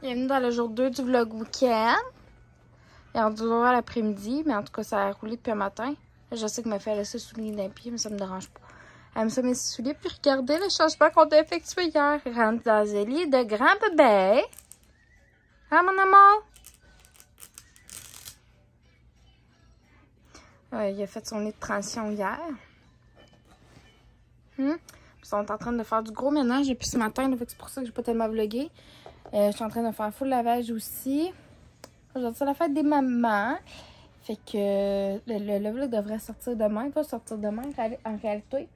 Bienvenue dans le jour 2 du vlog week-end. Il est rendu à l'après-midi, mais en tout cas, ça a roulé depuis un matin. Je sais que ma fille a laissé souliers d'un pied, mais ça me dérange pas. Elle me met mes souliers, puis regardez le changement qu'on a effectué hier. Rentre dans un lit de grand bébé. Hein, mon amour? Il a fait son lit de transition hier. Ils sont en train de faire du gros ménage depuis ce matin, c'est pour ça que j'ai pas tellement vlogué. Je suis en train de faire full lavage aussi. Aujourd'hui, c'est la fête des mamans. Fait que le vlog devrait sortir demain. Il va sortir demain en réalité.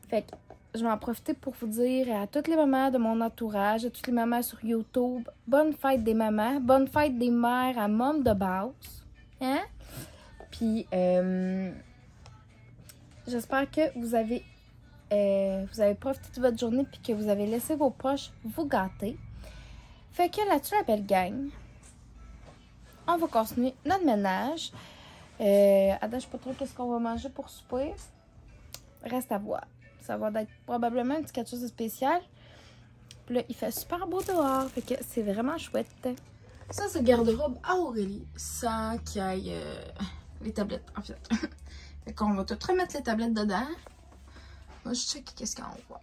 Fait que je vais en profiter pour vous dire à toutes les mamans de mon entourage, à toutes les mamans sur YouTube, bonne fête des mamans, bonne fête des mères à Mom de base. Hein? Puis, j'espère que vous avez profité de votre journée puis que vous avez laissé vos poches vous gâter. Fait que là-dessus, la belle gang, on va continuer notre ménage. Attends, je sais pas trop qu'est-ce qu'on va manger pour souper. Reste à voir. Ça va être probablement un petit quelque chose de spécial. Puis là, il fait super beau dehors. Fait que c'est vraiment chouette. Ça, c'est le garde-robe à Aurélie. Sans qu'il y ait les tablettes, en fait. Fait qu'on va tout remettre les tablettes dedans. Moi, je check qu'est-ce qu'on voit.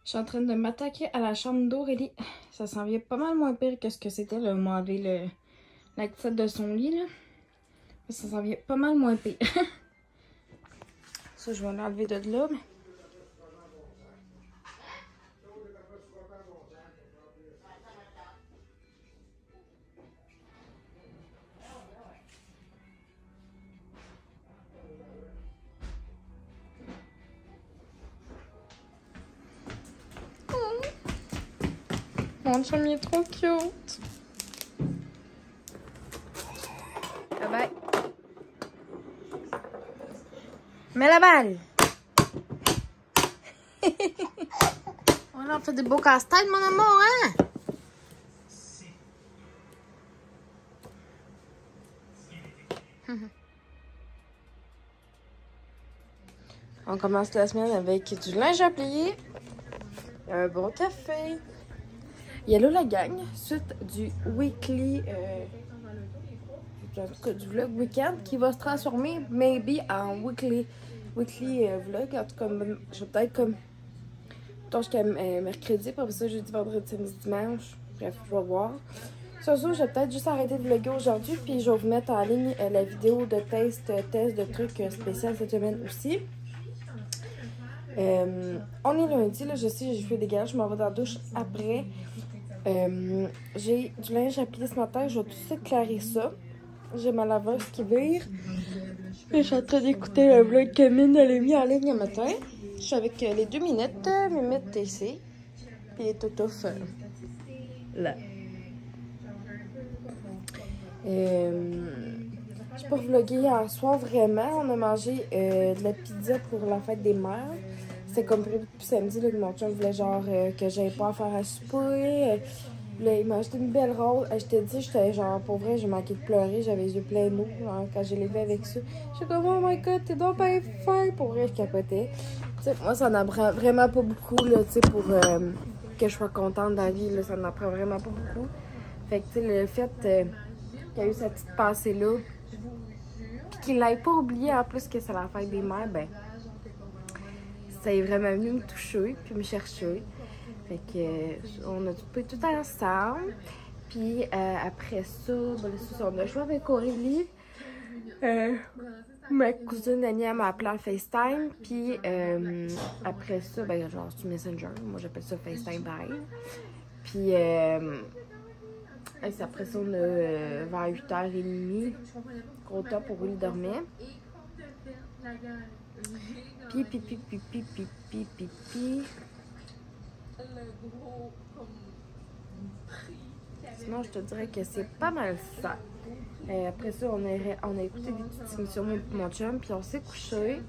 Je suis en train de m'attaquer à la chambre d'Aurélie. Ça s'en vient pas mal moins pire que ce que c'était, là, m'enlever la couette de son lit, là. Ça s'en vient pas mal moins pire. Ça, je vais l'enlever de là, mais... Mon chum, il est trop cute. Bye bye. Mets la balle. On a fait des beaux casse-têtes, mon amour, hein? On commence la semaine avec du linge à plier, un bon café. Il y a là la gang, suite du weekly, du vlog week-end qui va se transformer maybe en weekly vlog. En tout cas, je vais peut-être comme jusqu'à mercredi, puis après ça jeudi, vendredi, samedi, dimanche. Bref, je vais voir. Sur ce, je vais peut-être juste arrêter de vlogger aujourd'hui, puis je vais vous mettre en ligne la vidéo de test de trucs spéciaux cette semaine aussi. On est lundi, là, je sais, j'ai fait des gars, je m'en vais dans la douche après. J'ai du linge à plier ce matin, je vais tout de suite clairer ça. J'ai ma laveuse qui vire. Et je suis en train d'écouter le vlog que Mine a mis en ligne le matin. Je suis avec les 2 minutes, Mimette ici. Puis les totoufs là. J'ai pas vlogué hier soir vraiment. On a mangé de la pizza pour la fête des mères. C'était comme prévu depuis samedi là, que mon chum voulait genre que j'avais pas à faire à souper. Là, il m'a acheté une belle rose. Je t'ai dit, j'étais genre, pour vrai, j'ai manqué de pleurer. J'avais les yeux pleins d'eau quand j'ai levé avec ça. J'étais comme, oh my god, t'es donc bien fin. Pour vrai, je capotais. T'sais, moi, ça n'en prend vraiment pas beaucoup, là, tu sais, pour que je sois contente dans la vie, là, ça n'en prend vraiment pas beaucoup. Fait que, tu sais, le fait qu'il y a eu cette petite passée-là, qu'il l'ait pas oublié en plus que c'est la fête des mères, ben, ça est vraiment venu me toucher, puis me chercher. Fait que, on a tout ensemble. Puis après ça, ben, on a joué avec Aurélie. Ma cousine Annie m'a appelé en FaceTime. Puis après ça, ben, genre sur Messenger. Moi, j'appelle ça FaceTime pareil. Puis après ça, on a vers 8h30. Gros temps pour Aurélie dormir. Puis. Sinon, je te dirais que c'est pas mal ça. Après ça, on a écouté des petites émissions avec mon chum, puis on s'est couché.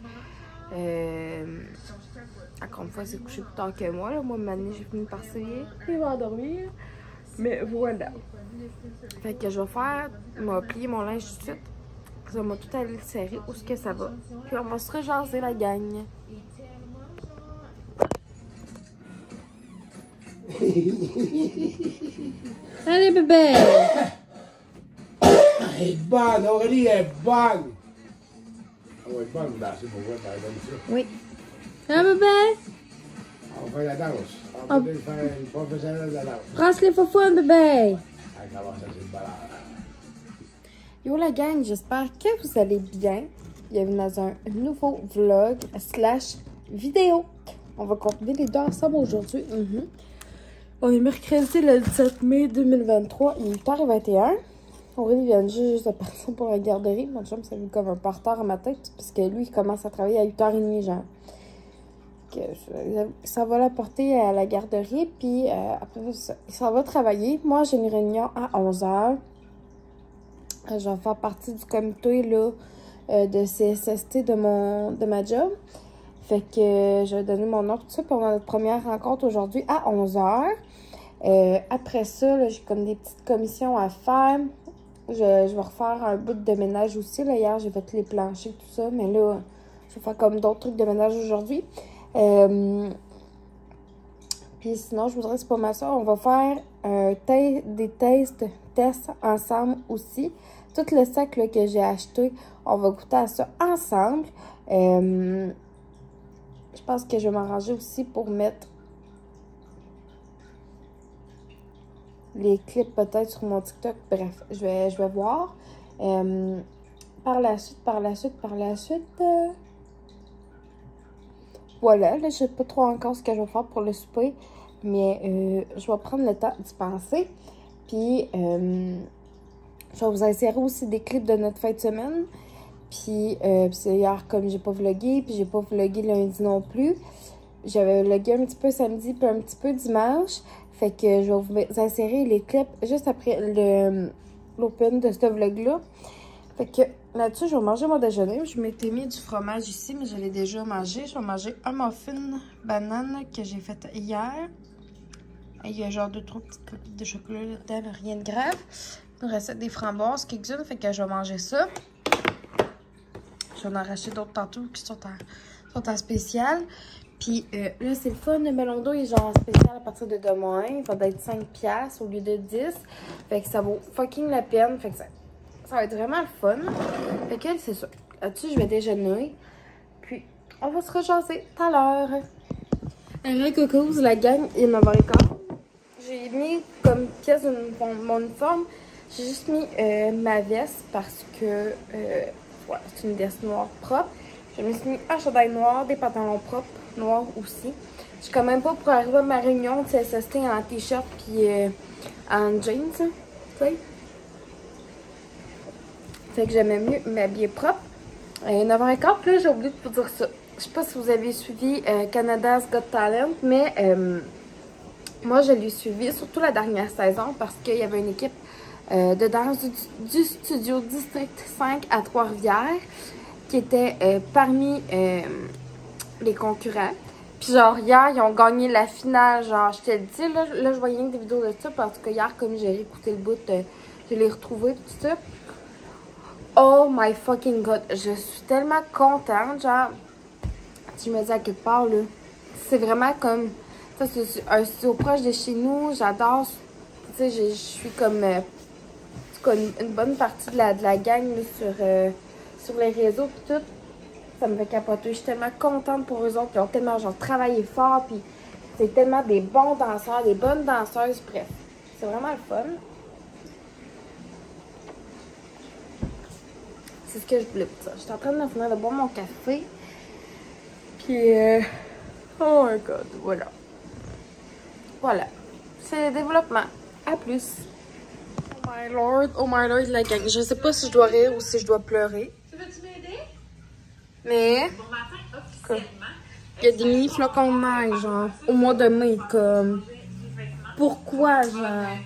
Encore une fois, il s'est couché plus tard que moi. Là. Moi, maintenant, j'ai fini par s'éveiller et m'endormir. Mais voilà. Fait que je vais plier mon linge tout de suite. Ça m'a tout aller le serrer où est-ce que ça va. Puis on va se rejaser la gang. Allez, bébé! Elle est bonne, Aurélie est bonne! Elle va être bonne, là, c'est pour voir, par exemple, ça. Oui. Allez, bébé! On va faire la danse. On va faire une professionnelle de la danse. Brasse les faufounes, bébé! Elle commence à se balader. Yo la gang, j'espère que vous allez bien. Bienvenue dans un nouveau vlog / vidéo. On va continuer les deux ensemble aujourd'hui. On est mercredi le 17 mai 2023, il est 8h21. Aurélie vient juste de partir pour la garderie. Mon chum, ça lui comme un parterre à ma tête, parce que lui, il commence à travailler à 8h30, genre. Ça va la porter à la garderie, puis après ça, il s'en va travailler. Moi, j'ai une réunion à 11h. Je vais faire partie du comité là, de CSST de ma job. Fait que je vais donner mon nom tout ça pour notre première rencontre aujourd'hui à 11h. Après ça, j'ai comme des petites commissions à faire. Je vais refaire un bout de ménage aussi. Là. Hier, j'ai fait les planchers, tout ça. Mais là, je vais faire comme d'autres trucs de ménage aujourd'hui. Puis sinon, je voudrais, c'est pas mal ça. On va faire des tests ensemble aussi. Tout le sac là, que j'ai acheté, on va goûter à ça ensemble. Je pense que je vais m'arranger aussi pour mettre les clips peut-être sur mon TikTok. Bref, je vais voir. Par la suite. Voilà, là, je sais pas trop encore ce que je vais faire pour le souper. Mais je vais prendre le temps d'y penser. Puis, je vais vous insérer aussi des clips de notre fin de semaine. Puis, c'est hier, comme j'ai pas vlogué, puis j'ai pas vlogué lundi non plus. J'avais vlogué un petit peu samedi, puis un petit peu dimanche. Fait que je vais vous insérer les clips juste après l'open de ce vlog-là. Fait que là-dessus, je vais manger mon déjeuner. Je m'étais mis du fromage ici, mais je l'ai déjà mangé. Je vais manger un muffin banane que j'ai fait hier. Il y a genre 2-3 petites coquilles de chocolat là-dedans, rien de grave. Il me reste des framboises, quelques-unes, fait que je vais manger ça. Je vais en arracher d'autres tantôt qui sont en spécial. Puis là, c'est le fun. Le melon d'eau est genre en spécial à partir de demain. Il va être 5$ au lieu de 10. Fait que ça vaut fucking la peine. Fait que ça va être vraiment le fun. Fait que c'est ça. Là-dessus, je vais déjeuner. Puis, on va se rejaser tout à l'heure. Hey, coucou, la gang, il est 9h15. J'ai mis comme pièce de mon uniforme. J'ai juste mis ma veste parce que voilà, c'est une veste noire propre. Je me suis mis un chandail noir, des pantalons propres, noirs aussi. Je suis quand même pas pour arriver à ma réunion de CSST en t-shirt puis en jeans, tu sais. Fait que j'aimais mieux m'habiller propre. 9h15, là, j'ai oublié de vous dire ça. Je sais pas si vous avez suivi Canada's Got Talent, mais moi, je l'ai suivi, surtout la dernière saison, parce qu'il y avait une équipe de danse du studio District 5 à Trois-Rivières qui était parmi les concurrents. Puis genre, hier, ils ont gagné la finale, genre, je te le dis, là je voyais des vidéos de ça, parce que hier, comme j'ai réécouté le bout, je l'ai retrouvé, tout ça. Oh my fucking god, je suis tellement contente, genre, je me dis à quelque part, là, c'est vraiment comme, Ça, c'est un studio proche de chez nous. J'adore. Tu sais, je suis comme une bonne partie de la gang là, sur les réseaux pis tout. Ça me fait capoter. Je suis tellement contente pour eux autres. Ils ont tellement genre travaillé fort. Puis c'est tellement des bons danseurs, des bonnes danseuses. Bref, c'est vraiment le fun. C'est ce que je voulais vous dire. J'étais en train de finir de boire mon café. Puis, oh my god, voilà. Voilà. C'est le développement. À plus. Oh my lord, la gang. Je sais pas si je dois rire ou si je dois pleurer. Tu veux-tu m'aider? Mais, Bon matin, officiellement. il y a des mini flocons de neige, genre, au mois de mai, comme. Pourquoi, genre?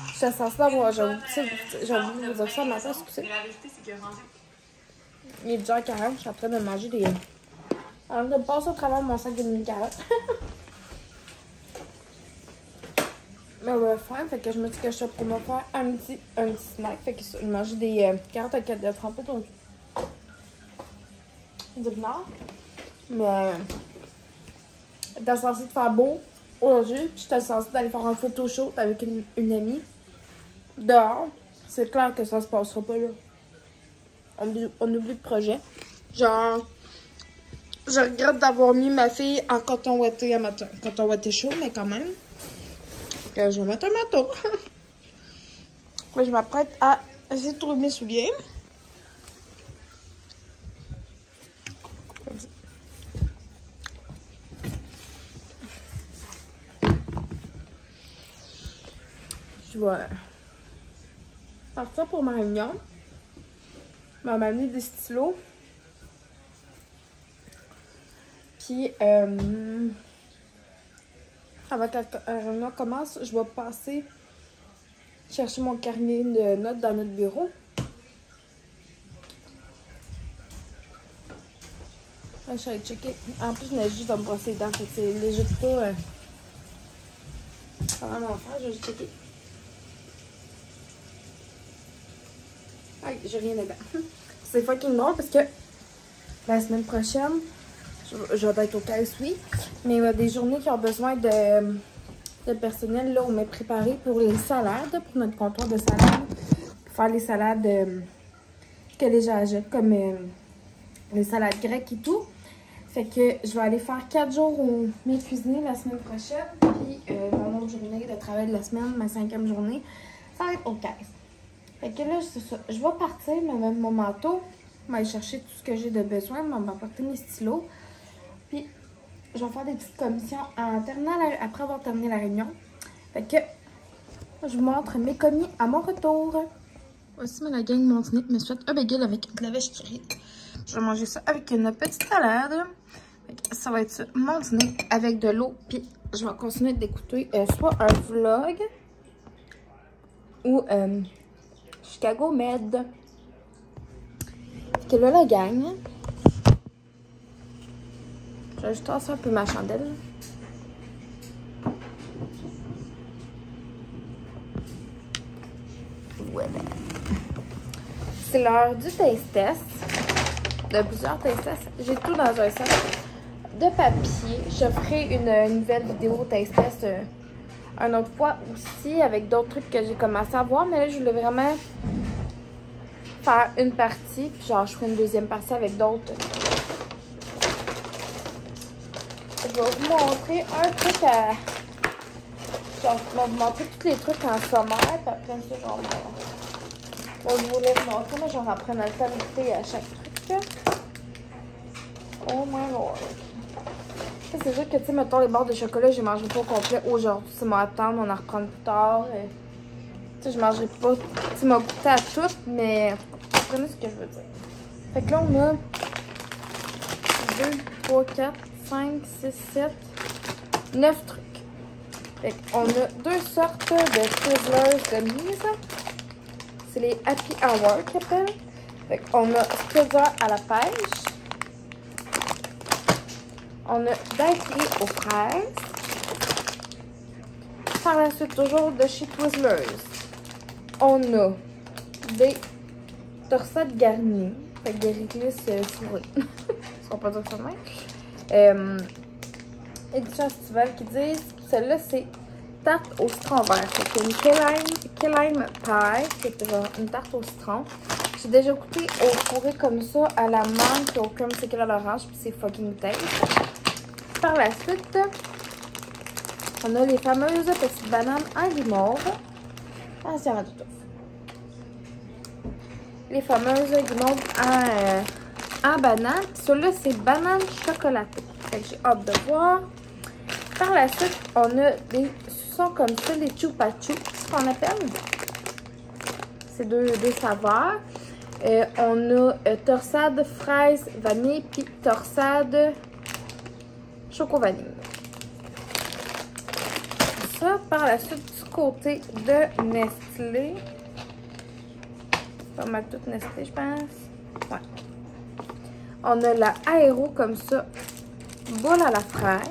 Je suis censée avoir, j'ai envie de vous dire ça matin, excusez. Mais la vérité, c'est que rendu. Il est 10h40, je suis en train de manger des. Alors, de passer au travers de mon sac de mini carottes. Mais on va faire, fait que je me dis que je suis pour me faire un petit snack. Fait que je mange des carottes à 4 de trempées dans du blanc. Mais t'es censé te faire beau aujourd'hui, puis j'étais censée d'aller faire un photo shoot avec une amie dehors. C'est clair que ça se passera pas là. On oublie le projet. Genre, je regrette d'avoir mis ma fille en coton ouaté à matin. Coton ouaté chaud, mais quand même. Que je vais mettre un manteau. Là, je m'apprête à essayer de trouver mes souliers. Comme ça. Je vais partir pour ma réunion. On m'a amené des stylos. Puis, avant que la réunion commence, je vais passer chercher mon carnet de notes dans notre bureau. Là, je suis allée checker. En plus, je venais juste de me brosser les dents. C'est léger pas. Pas vraiment faire, je vais juste checker. Ah, j'ai rien dedans. C'est fucking drôle parce que la semaine prochaine, je vais être au caisse, oui, mais il y a des journées qui ont besoin de personnel là, on m'est préparé pour les salades, pour notre comptoir de salade, pour faire les salades que les gens achètent, comme les salades grecques et tout. Fait que je vais aller faire 4 jours au mes cuisiniers la semaine prochaine, puis mon autre journée de travail de la semaine, ma 5e journée, ça va être au caisse. Fait que là, c'est ça. Je vais partir, mais même mon manteau, je vais aller chercher tout ce que j'ai de besoin, on va apporter mes stylos. Puis, je vais faire des petites commissions après avoir terminé la réunion. Fait que, je vous montre mes commis à mon retour. Voici la gang mon dîner. Je me suis fait un bagel avec de la vache qui rit. Je vais manger ça avec une petite salade. Fait que ça va être ça, mon dîner avec de l'eau. Puis, je vais continuer d'écouter soit un vlog ou Chicago Med. Fait que là, la gang. Je vais juste tasser un peu ma chandelle. Voilà. C'est l'heure du taste test. De plusieurs taste tests. J'ai tout dans un sac de papier. Je ferai une nouvelle vidéo taste test une autre fois aussi avec d'autres trucs que j'ai commencé à voir. Mais là, je voulais vraiment faire une partie. Puis genre, je ferai une deuxième partie avec d'autres. Je vais vous montrer un truc à... Genre, je vais vous montrer tous les trucs en sommaire. Puis après ça, genre, je vous laisse montrer. Mais j'en apprends à le temps d'écouter à chaque truc. Oh my lord. C'est sûr que, tu sais, mettons les barres de chocolat, je ne mangerai pas au complet aujourd'hui. Tu m'as attendre, on en reprend plus tard. Tu sais, je mangerai pas. Tu m'as goûté à tout, mais vous comprenez ce que je veux dire. Fait que là, on a 2, 3, 4, 5, 6, 7, 9 trucs. Fait qu'on a 2 sortes de Twizzlers de mise. C'est les Happy Hour qu'ils appellent. Fait qu'on a Twizzlers à la pêche. On a daiquiri aux fraises. Par la suite, toujours de chez Twizzlers. On a des torsades garnies. Fait que des réglisse fourrées. On va pas dire ça de même. Édition estivale qui disent Celle-là, c'est tarte au citron vert. C'est une key lime pie, qui est genre une tarte au citron. J'ai déjà goûté au fourré comme ça, à la menthe et au creamsicle à l'orange, puis c'est fucking taste. Par la suite, on a les fameuses petites bananes en guimauve. Attention à tout. Les fameuses guimauves en banane. Celle-là, c'est banane chocolatée. Fait que j'ai hâte de voir. Par la suite, on a des suçons comme ça, les chupa chups, ce qu'on appelle. C'est deux saveurs. On a torsade fraise vanille, puis torsade choco-vanille. Ça, par la suite, du côté de Nestlé. Pas mal tout Nestlé, je pense. Ouais. On a la Aéro comme ça, boule à la fraise.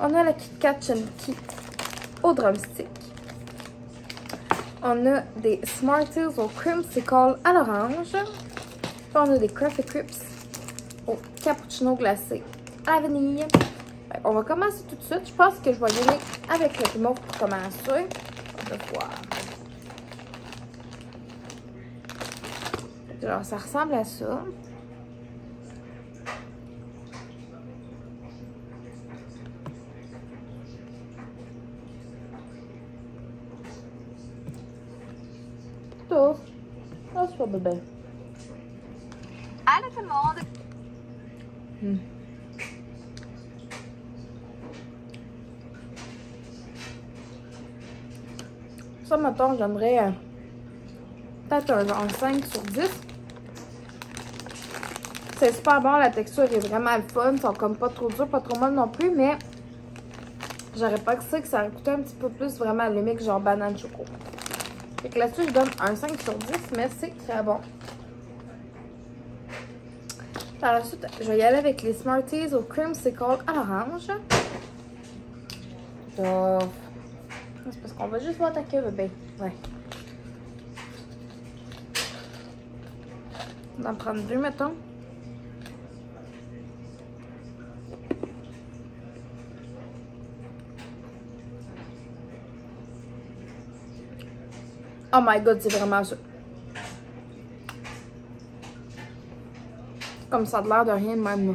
On a la Kit Kat Chunky au drumstick. On a des Smarties au creamsicle à l'orange. Puis on a des Coffee Crips au cappuccino glacé à la vanille. On va commencer tout de suite. Je pense que je vais y aller avec le guimauve pour commencer. On va voir. Alors, ça ressemble à ça. Tout. Oh, c'est pas bébé. Allô tout le monde! Ça, mettons, j'aimerais peut-être un genre 5 sur 10. C'est super bon, la texture est vraiment le fun. Ils sont comme pas trop durs, pas trop molles non plus, mais j'aurais pas que ça aurait coûté un petit peu plus vraiment le mix genre banane choco. Fait que là-dessus, je donne un 5 sur 10, mais c'est très bon. Par la suite, je vais y aller avec les Smarties au creamsicle à l'orange. C'est parce qu'on va juste voir ta queue, bébé. Ouais. On va en prendre deux, mettons. Oh my god, c'est vraiment ça. Comme ça a l'air de rien de même, là.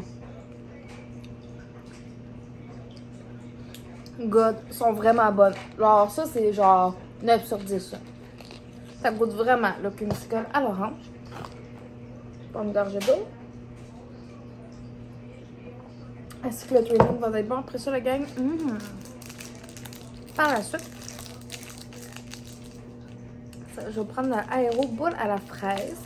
God, sont vraiment bonnes. Genre, ça, c'est genre 9 sur 10. Là. Ça goûte vraiment le creamsicle à l'orange. Pas une gorgée d'eau. Est-ce que le training va être bon après ça, la gang? Par la suite, je vais prendre la Aéro boule à la fraise.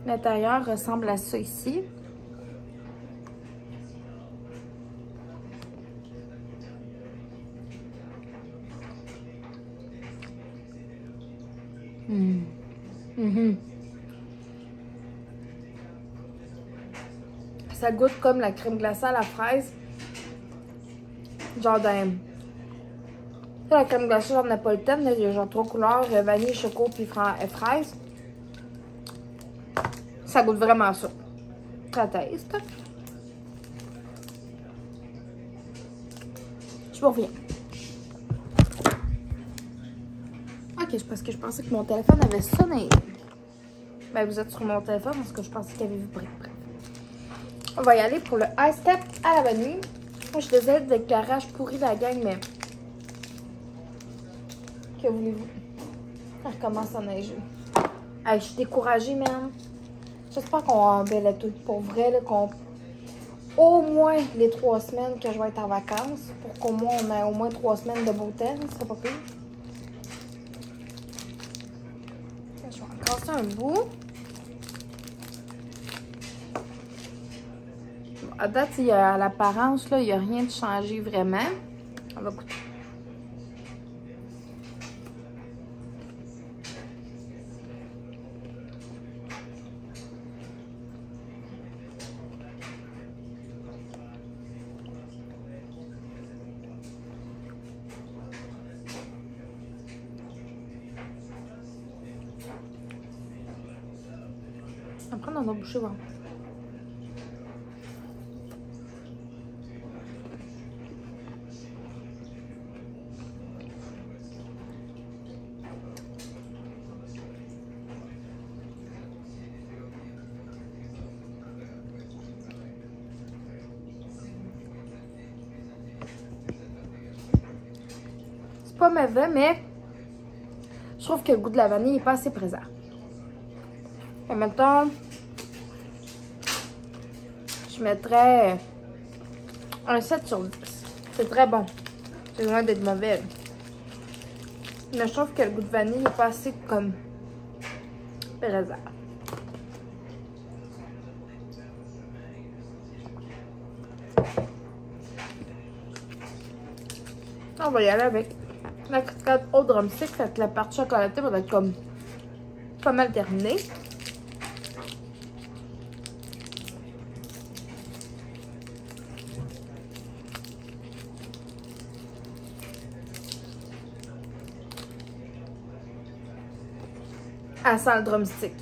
L'intérieur ressemble à ça ici. Ça goûte comme la crème glacée à la fraise. Genre d'un... La crème glacée genre napolitaine, il y a genre 3 couleurs, vanille, choco puis fraise. Ça goûte vraiment ça. Ça teste. Je vous reviens. Ok, c'est parce que je pensais que mon téléphone avait sonné. Ben, vous êtes sur mon téléphone parce que je pensais qu'il y avait vibré. Bref. On va y aller pour le Ice Step à la vanille. Moi, je suis désolée de l'éclairage pourri de la gang, mais... Que voulez-vous? Ça recommence à neiger. Hey, je suis découragée, man. J'espère qu'on va le tout pour vrai, là, qu'on... Au moins les 3 semaines que je vais être en vacances, pour qu'au moins on ait au moins 3 semaines de beau temps, ce serait pas pire. Je vais en casser un bout. À date, à l'apparence, il n'y a rien de changé vraiment. On va goûter. Après, on en a bouché, voir. C'est pas mauvais, mais je trouve que le goût de la vanille n'est pas assez présent. Et maintenant, je mettrais un 7 sur 10. C'est très bon. C'est loin d'être mauvais. Mais je trouve que le goût de vanille n'est pas assez comme présent. On va y aller avec la Kit Kat au drumstick. Fait que la partie chocolatée va être comme pas mal terminée. Elle sent le drumstick.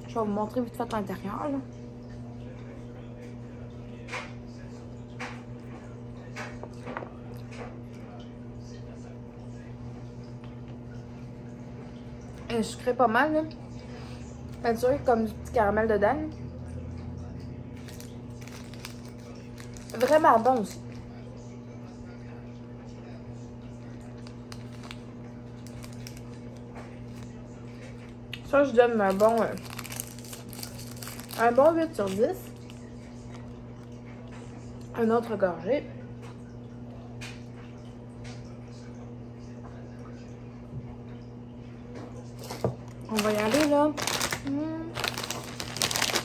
Je vais vous montrer vite fait l'intérieur. Et je crée pas mal. Là. Elle dirait comme du petit caramel dedans. Là. Vraiment bon aussi. Ça, je donne un bon 8 sur 10. Un autre gorgée. On va y aller là.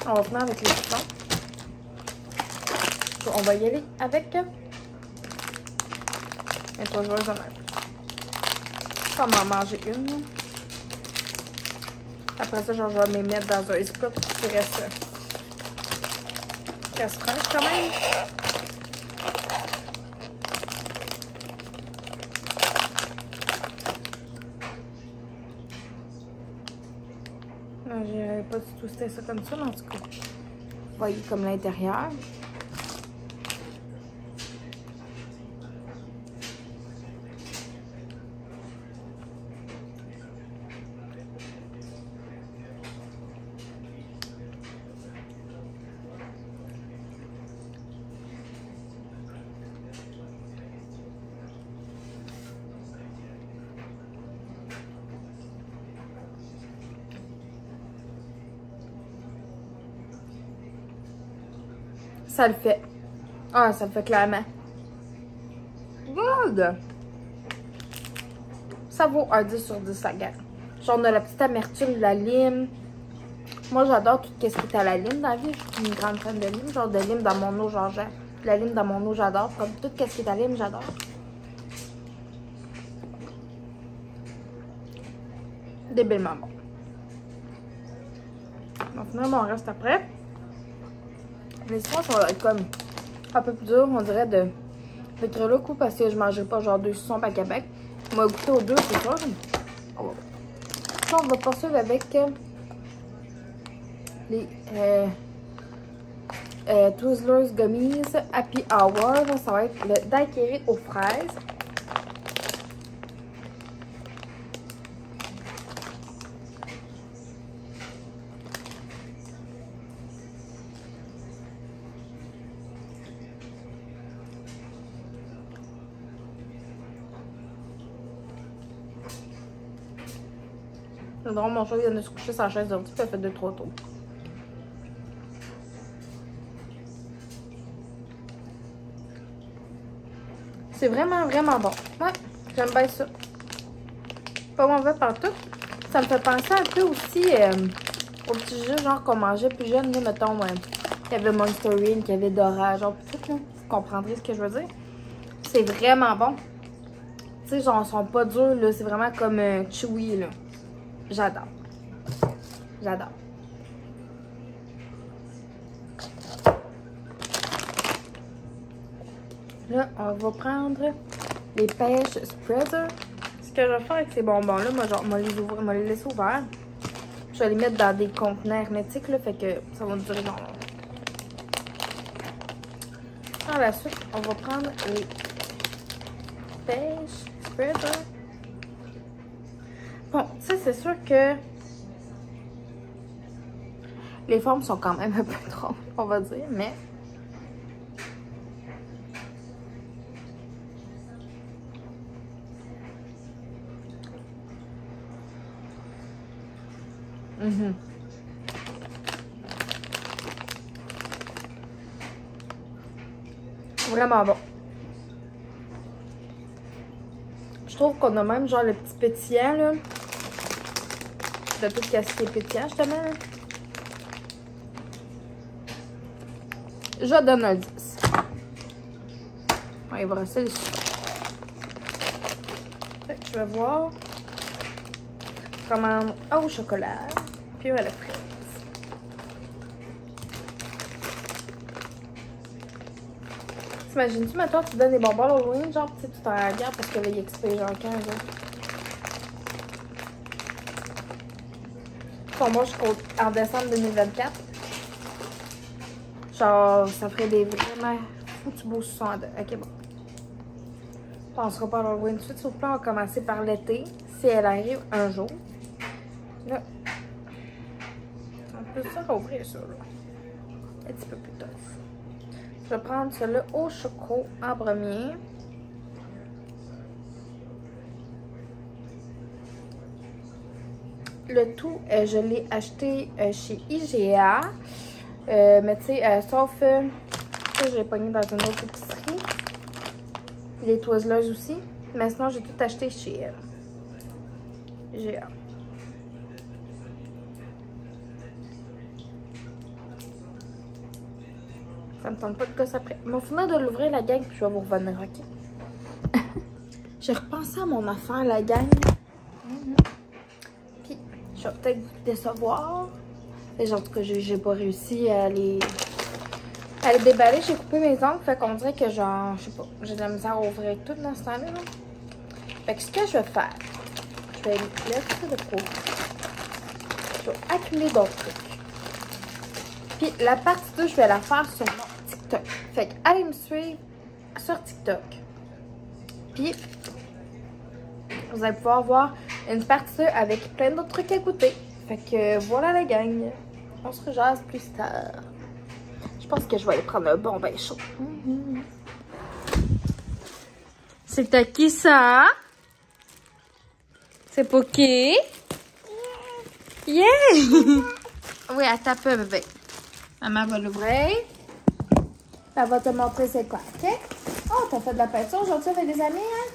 On va finir avec les chiffons. On va y aller avec les 3 joueuses de même. On va en manger une. Là. Après ça, genre, je vais me mettre dans un spot qui reste fraîche quand même. J'avais pas du tout testé ça comme ça, mais en tout cas, vous voyez comme l'intérieur. Ça le fait. Ah, ça le fait clairement. Good! Ça vaut un 10 sur 10 la gamme. Genre, on a la petite amertume de la lime. Moi, j'adore tout ce qui est à la lime dans la vie. Je suis une grande fan de lime. Genre, de lime dans mon eau, genre, la lime dans mon eau, j'adore. Comme tout ce qui est à la lime, j'adore. Débilement bon. Donc, finalement, on reste après. Les sauces vont être comme un peu plus dur, on dirait de le coup parce que je mangerai pas genre 2 saucons à Québec. On va goûter aux deux, c'est sûr. On va poursuivre avec les Twizzlers Gummies Happy Hour. Ça va être le daiquiri aux fraises. C'est drôle, mon chat vient de se coucher sur la chaise d'ordi, puis elle fait 2-3 tours. C'est vraiment, vraiment bon. Ouais, j'aime bien ça. Pas mauvais partout. Ça me fait penser un peu aussi aux petits jeux genre qu'on mangeait plus jeune, là, mettons, qu'il y avait Monsterine, qu'il y avait Dora, genre tout, là. Vous comprendrez ce que je veux dire. C'est vraiment bon. Tu sais, genre, ils sont pas durs, là. C'est vraiment comme chewy, là. J'adore. J'adore. Là, on va prendre les pêches spreader. Ce que je vais faire avec ces bonbons-là, moi, genre, moi les laisser ouverts. Je vais les mettre dans des conteneurs hermétiques, là, fait que ça va durer longtemps. Par la suite, on va prendre les pêches spreader. Bon, ça, c'est sûr que les formes sont quand même un peu trop, on va dire, mais... Vraiment bon. Je trouve qu'on a même genre le petit pétillant là. De tout ce qui est pétillant justement là. Je donne un 10. On va brosser les sucres. Je vais voir. Commande au chocolat. Puis à la fraise. T'imagines-tu, maintenant, tu donnes des bonbons à l'Halloween, genre, tu sais, tu t'en regardes parce que là, il expire genre 15 ans. Ils sont bons jusqu'en décembre 2024. Genre, ça ferait des vraiment foutus beaux 60. Ok, bon. On sera pas à l'Halloween tout de suite. S'il vous plaît, on va commencer par l'été, si elle arrive un jour. Là, on peut se rouvrir ça, là. Un petit peu plus tard. Je vais prendre celui-là au choco en premier. Le tout, je l'ai acheté chez IGA. Mais tu sais, sauf que je l'ai pogné dans une autre épicerie. Les Twizzlers aussi. Mais sinon, j'ai tout acheté chez IGA. Ça me tente pas de gosse après. Mais au final de l'ouvrir la gang, puis je vais vous revenir, ok? J'ai repensé à mon affaire, la gang. Puis, je vais peut-être vous décevoir. Et genre, en tout cas, j'ai pas réussi à les déballer. J'ai coupé mes ongles, fait qu'on dirait que genre, je sais pas, j'ai de la misère à ouvrir tout dans ce temps-là. Fait que ce que je vais faire, je vais laisser ça de côté. Je vais accumuler d'autres trucs. Puis la partie 2, je vais la faire sur mon TikTok. Fait que allez me suivre sur TikTok. Puis vous allez pouvoir voir une partie 2 avec plein d'autres trucs à goûter. Fait que voilà la gang. On se rejase plus tard. Je pense que je vais aller prendre un bon bain chaud. C'est à qui ça? C'est Poké? Yeah! Oui, attends un peu, bébé. Maman va l'ouvrir. Elle va te montrer c'est quoi, ok? Oh, t'as fait de la peinture aujourd'hui avec des amis, hein?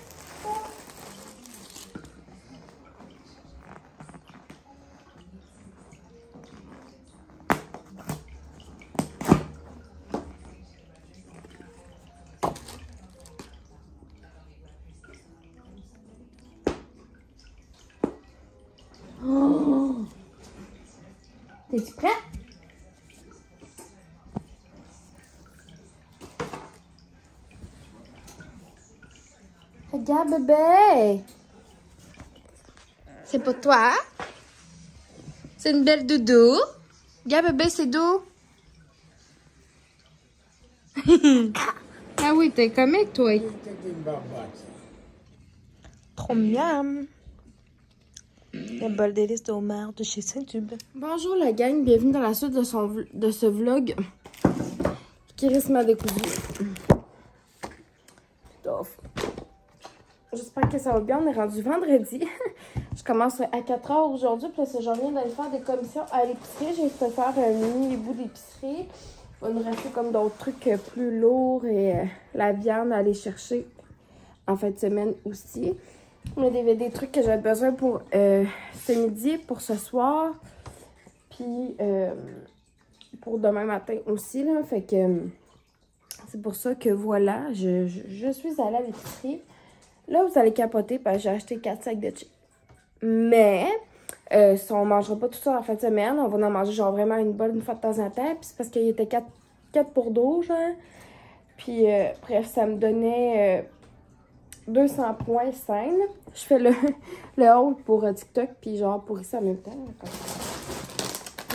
Oh! T'es-tu prête? Regarde, bébé. C'est pour toi. C'est une belle doudou. Regarde, bébé, c'est doux. Ah oui, t'es comique, toi. Trop miam. Un bol délice de homard de chez Saint-Tube. Bonjour la gang, bienvenue dans la suite de ce vlog qui risque ma découverte. J'espère que ça va bien, on est rendu vendredi. Je commence à 4h aujourd'hui, puis là, je viens d'aller faire des commissions à l'épicerie. J'ai fait faire un mini bout d'épicerie. Il va nous rester comme d'autres trucs plus lourds et la viande à aller chercher en fin de semaine aussi. Mais des trucs que j'avais besoin pour ce midi, pour ce soir, puis pour demain matin aussi, là. Fait que c'est pour ça que voilà, je suis allée à l'épicerie. Là, vous allez capoter parce que j'ai acheté 4 sacs de chips. Mais, si on ne mangera pas tout ça en fin de semaine, on va en manger genre vraiment une bonne fois de temps en temps. Puis c'est parce qu'il était 4 pour 12, genre. Puis, bref, ça me donnait 200 points scène. Je fais le haul pour TikTok, puis genre pour ici en même temps.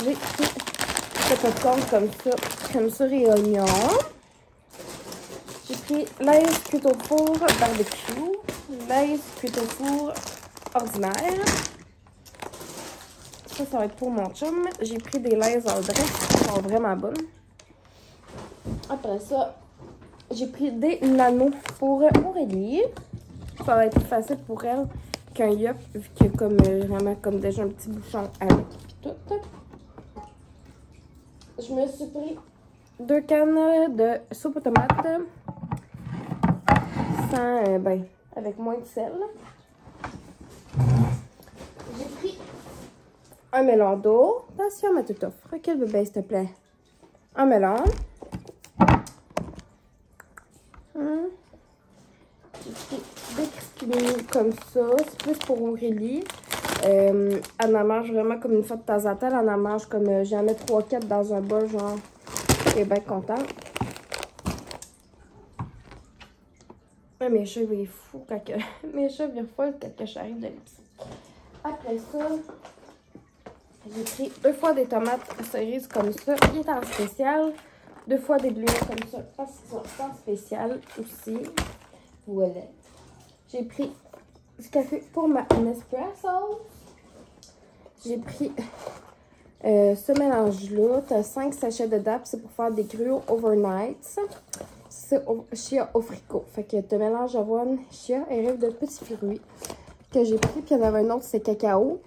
J'ai pris ce popcorn comme ça, crème sur et oignon. J'ai pris l'aise cuite au four barbecue, l'aise cuite au four ordinaire. Ça va être pour mon chum. J'ai pris des laises en dress qui sont vraiment bonnes. Après ça, j'ai pris des nanos pour Aurélie. Ça va être plus facile pour elle qu'un yop, vu qu'il y a comme, vraiment comme déjà un petit bouchon avec puis tout. Je me suis pris 2 cannes de soupe aux tomates sans, ben, avec moins de sel. J'ai pris un melon d'eau. Attention, ma toute offre. Quel bébé, s'il te plaît? Un melon. J'ai pris des crispini comme ça. C'est plus pour Aurélie. Elle en mange vraiment comme une fois de temps en temps. Elle en mange comme j'en mets 3-4 dans un bol, genre. Elle est bien contente. Mes cheveux, ils fous quand que... Mes cheveux, ils fous quand j'arrive de l'épicerie. Après ça, j'ai pris 2 fois des tomates cerises comme ça. Il est en spécial. 2 fois des bleuets comme ça. Parce qu'ils sont en spécial aussi. Voilà. J'ai pris du café pour ma Nespresso. J'ai pris ce mélange-là. Tu as 5 sachets de DAP. C'est pour faire des gruaux overnight. C'est chia au fricot. Fait que tu mélanges avoine, chia et rêve de petits fruits que j'ai pris. Puis il y en avait un autre, c'est cacao.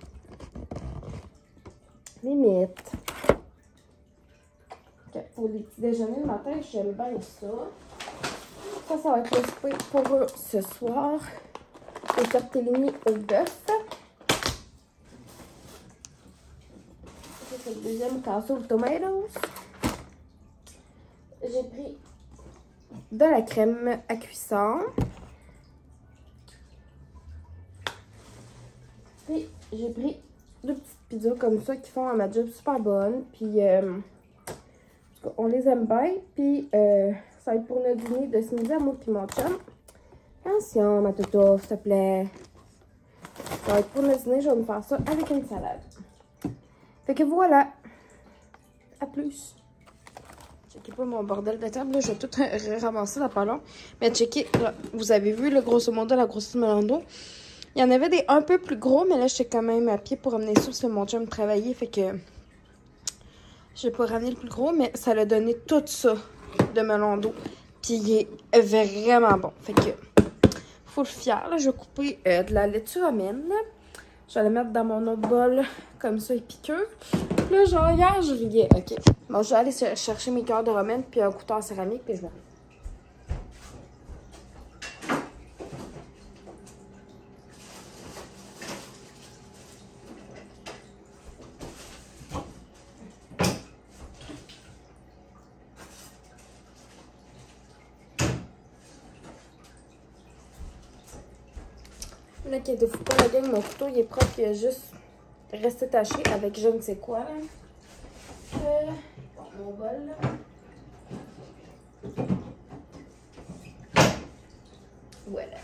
Limite. Okay. Pour les petits déjeuners le matin, j'aime bien ça. Ça va être le souper pour eux ce soir. Des tortellini au bœuf. Ça, c'est le deuxième casseau de tomatoes. J'ai pris de la crème à cuisson. Puis j'ai pris 2 petites pizzas comme ça qui font à ma job super bonne. Puis on les aime bien. Puis ça va être pour notre dîner de ce midi à moi et mon chum. Attention, ma toto, s'il te plaît. Ça va être pour notre dîner, je vais me faire ça avec une salade. Fait que voilà. À plus. Checkez pas mon bordel de table, là. Je vais tout ramasser dans pas long. Mais checkez, là, vous avez vu le grosso modo, la grossesse melon d'eau. Il y en avait des un peu plus gros, mais là, j'étais quand même à pied pour ramener ça parce que mon chum travaillait. Fait que je vais pas ramener le plus gros, mais ça l'a donné tout ça de melon d'eau. Puis il est vraiment bon. Fait que faut le fier. Là, je vais couper de la laitue romaine. Je vais la mettre dans mon autre bol comme ça, épiceux. Là, genre, hier, je riais. OK. Bon, je vais aller chercher mes cœurs de romaine puis un couteau en céramique, puis je vais. Là, qui est de fou pas la gang, mon couteau, il est propre, il a juste resté taché avec je ne sais quoi, là. Bon, mon bol, là. Voilà.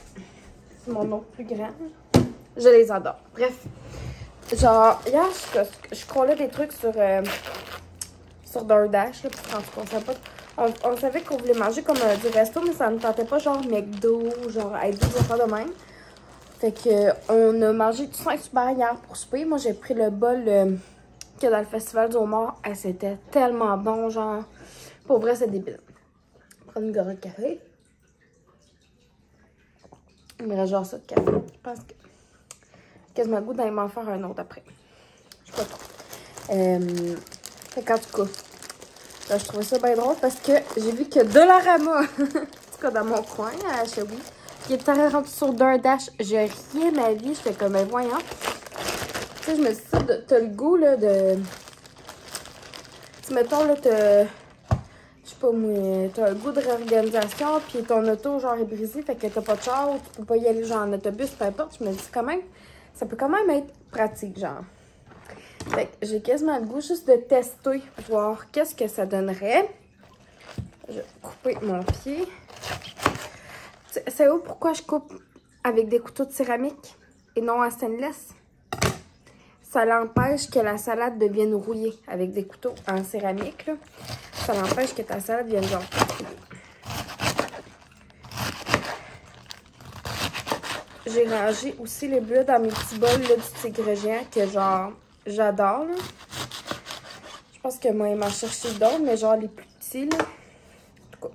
C'est mon autre plus grand. Je les adore. Bref. Genre, hier, je scrollais des trucs sur DoorDash, là, pour on savait qu'on voulait manger comme du resto, mais ça ne tentait pas, genre McDo, genre avec des affaires de même. Fait que on a mangé du Saint-Hubert hier pour souper. Moi, j'ai pris le bol qu'il y a dans le Festival du Homard. C'était tellement bon, genre. Pour vrai, c'est débile. Prendre une gorgée de café. Il me reste genre ça de café. Je pense que j'ai quasiment le goût d'aller m'en faire un autre après. Je sais pas trop. Fait qu'en tout cas, là, je trouvais ça bien drôle parce que j'ai vu que Dollarama, en tout cas dans mon coin, à Chewy, qui est rendu sur DoorDash, j'ai rien ma vie. J'étais comme, ben voyons. Tu sais, je me dis ça, t'as le goût, là, de... Tu mettons, là, t'as... Je sais pas moi, t'as un goût de réorganisation, puis ton auto, genre, est brisé, fait que t'as pas de char, tu peux pas y aller, genre, en autobus, peu importe. Je me dis quand même, ça peut quand même être pratique, genre. Fait que j'ai quasiment le goût juste de tester, voir qu'est-ce que ça donnerait. Je vais couper mon pied. Savez-vous pourquoi je coupe avec des couteaux de céramique et non en stainless? Ça l'empêche que la salade devienne rouillée avec des couteaux en céramique. Là. Ça l'empêche que ta salade devienne genre rouillée. J'ai rangé aussi les bleus dans mes petits bols là, du tigre géant que genre j'adore. Je pense que moi, il m'en chercher d'autres, mais genre les plus petits. Là. En tout cas.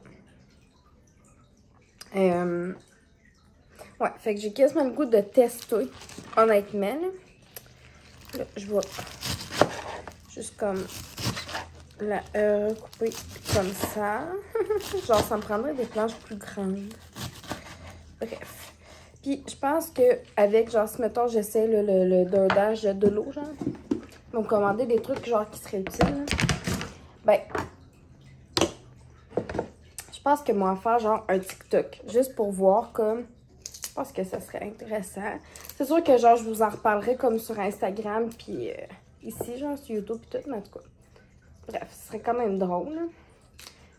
Ouais, fait que j'ai quasiment le goût de tester, honnêtement. Là, je vais juste comme la recouper comme ça. Genre, ça me prendrait des planches plus grandes. Bref. Puis, je pense qu'avec, genre, si mettons, j'essaie le dosage de l'eau, genre, ils vont me commander des trucs, genre, qui seraient utiles. Ben, je pense que moi, faire, genre, un TikTok, juste pour voir, comme, je pense que ça serait intéressant. C'est sûr que, genre, je vous en reparlerai, comme, sur Instagram, puis ici, genre, sur YouTube, puis tout, mais en tout cas, bref, ce serait quand même drôle, là.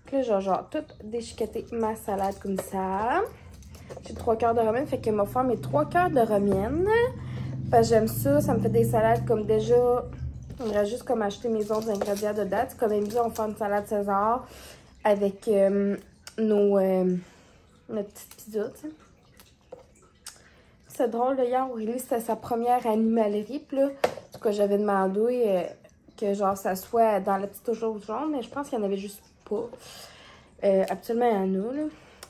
Puis là, genre, tout déchiqueter ma salade comme ça. J'ai 3 quarts de romaine, fait que m'a fait mes 3 quarts de romaine. Parce que j'aime ça, ça me fait des salades comme déjà. On devrait juste comme acheter mes autres ingrédients de date. Comme elle me dit, on fait une salade César avec notre petite pizza, tu sais. C'est drôle, là, hier, Aurélie, c'était sa première animalerie. Puis là, en tout cas, j'avais demandé que genre ça soit dans la petite chose jaune, mais je pense qu'il n'y en avait juste pas. Absolument, il y en a, là.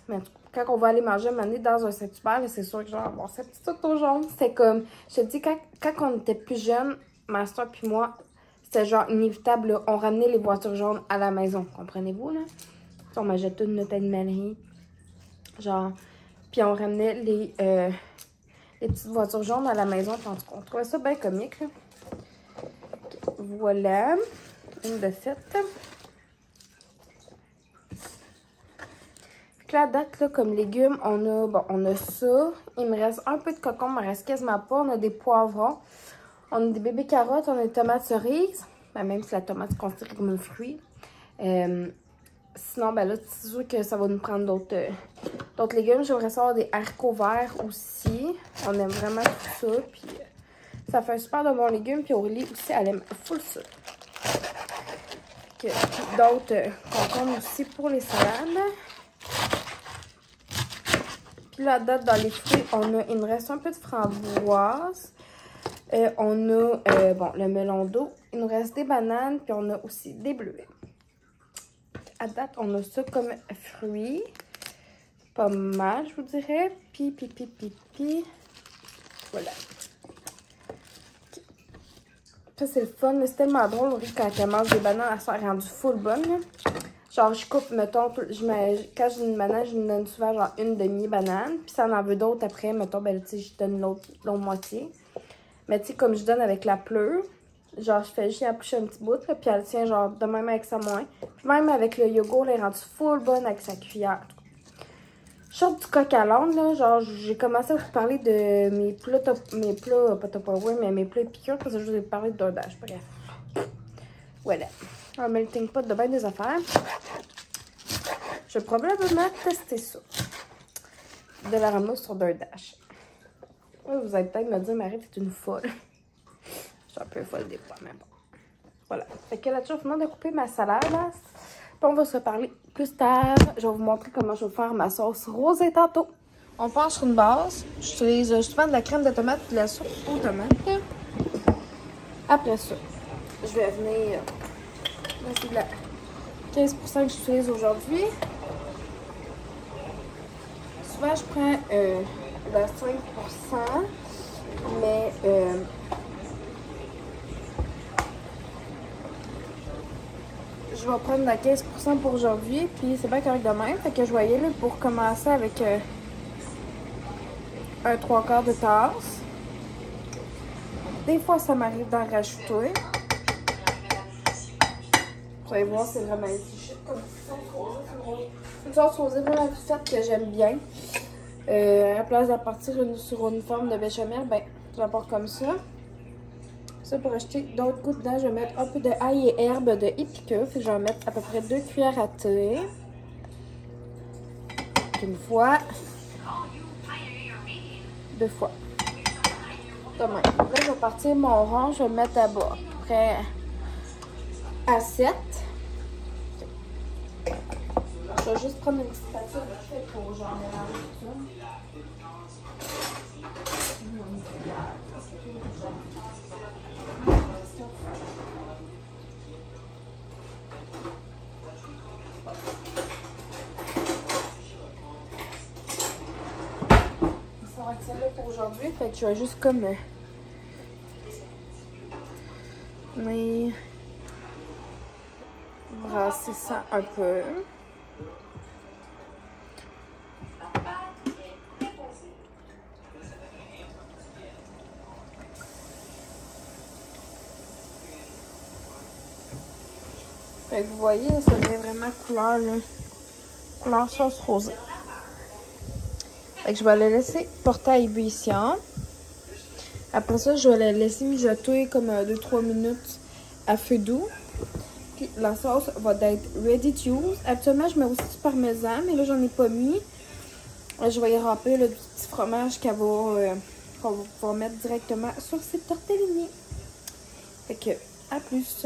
Mais en tout cas, quand on va aller manger un moment donné dans un sanctuaire, c'est sûr que genre, bon, cette petite auto jaune, c'était comme, je te dis, quand on était plus jeunes, ma soeur puis moi, c'était genre inévitable, là, on ramenait les voitures jaunes à la maison, comprenez-vous, là? On mangeait toute notre animalerie, genre, puis on ramenait les petites voitures jaunes à la maison, puis en tout cas, on trouvait ça bien comique, là. Voilà, une de faite. Là, à date, là, comme légumes, on a ça. Il me reste un peu de concombre, il me reste quasiment pas. On a des poivrons. On a des bébés carottes, on a des tomates cerises. Ben, même si la tomate est considérée comme un fruit. Sinon, ben là, c'est sûr que ça va nous prendre d'autres légumes. J'aimerais savoir des haricots verts aussi. On aime vraiment tout ça. Puis ça fait un super de bons légumes. Puis Aurélie aussi, elle aime full ça. D'autres concombres aussi pour les salades. Puis là, date dans les fruits, il me reste un peu de framboise. On a, bon, le melon d'eau. Il nous reste des bananes, puis on a aussi des bleuets. À date, on a ça comme fruits. Pas mal, je vous dirais. Puis. Voilà. Okay. Ça, c'est le fun. C'est tellement drôle, Laurie, quand elle mange des bananes, elle s'est rendue full bonne, là. Genre, je coupe, mettons, quand j'ai une banane, je me donne souvent genre une demi-banane. Puis ça en veut d'autres après, mettons, ben tu sais, je donne l'autre moitié. Mais tu sais, comme je donne avec la pleure, genre, je fais juste y appuyer un petit bout, là, puis elle tient genre de même avec ça moins. Puis même avec le yogourt, elle est rendue full bonne avec sa cuillère. Je sors du coq à l'âne, là, genre, j'ai commencé à vous parler de mes plats, pas Tupperware, mais mes plats épicures, parce que je vous ai parlé de DoorDash, bref. Voilà. Un melting pot de bien des affaires. Je vais probablement tester ça. De la ramasse sur DoorDash. Vous allez peut-être me dire, Marie, t'es une folle. Je suis un peu folle des fois, mais bon. Voilà. Fait que là-dessus, je vais finir de couper ma salade. Là. Puis on va se reparler plus tard. Je vais vous montrer comment je vais faire ma sauce rosée tantôt. On part sur une base. J'utilise souvent de la crème de tomate et de la soupe aux tomates. Après ça, je vais venir... C'est de la 15% que j'utilise aujourd'hui. Souvent, je prends la 5%, mais je vais prendre la 15% pour aujourd'hui, puis c'est bien correct de même. Fait que je vais y aller pour commencer avec un 3/4 de tasse. Des fois, ça m'arrive d'en rajouter. Vous allez voir, c'est vraiment efficace. Une sauce rosée vraiment faite que j'aime bien. À la place de partir sur une forme de béchamel, ben, je la porte comme ça. Ça, pour acheter d'autres goûts dedans, je vais mettre un peu de ail et herbe de épicure. Je vais mettre à peu près 2 cuillères à thé. une fois, 2 fois. Demain. Là, je vais partir mon rond, je vais le mettre à bas. Après, à 7. Je vais juste prendre une petite spatule pour genre mélanger tout ça. Ça va être celle-là pour aujourd'hui, fait que je vais juste comme mais brasser ça un peu. Fait que vous voyez, ça devient vraiment couleur, là. Couleur sauce rosée. Fait que je vais le laisser porter à ébullition. Après ça, je vais le laisser mijoter comme 2-3 minutes à feu doux. Puis la sauce va être ready to use. Habituellement, je mets aussi du parmesan, mais là, j'en ai pas mis. Je vais y râper là, du petit fromage qu'on va pouvoir mettre directement sur ces tortellini. Fait que, à plus!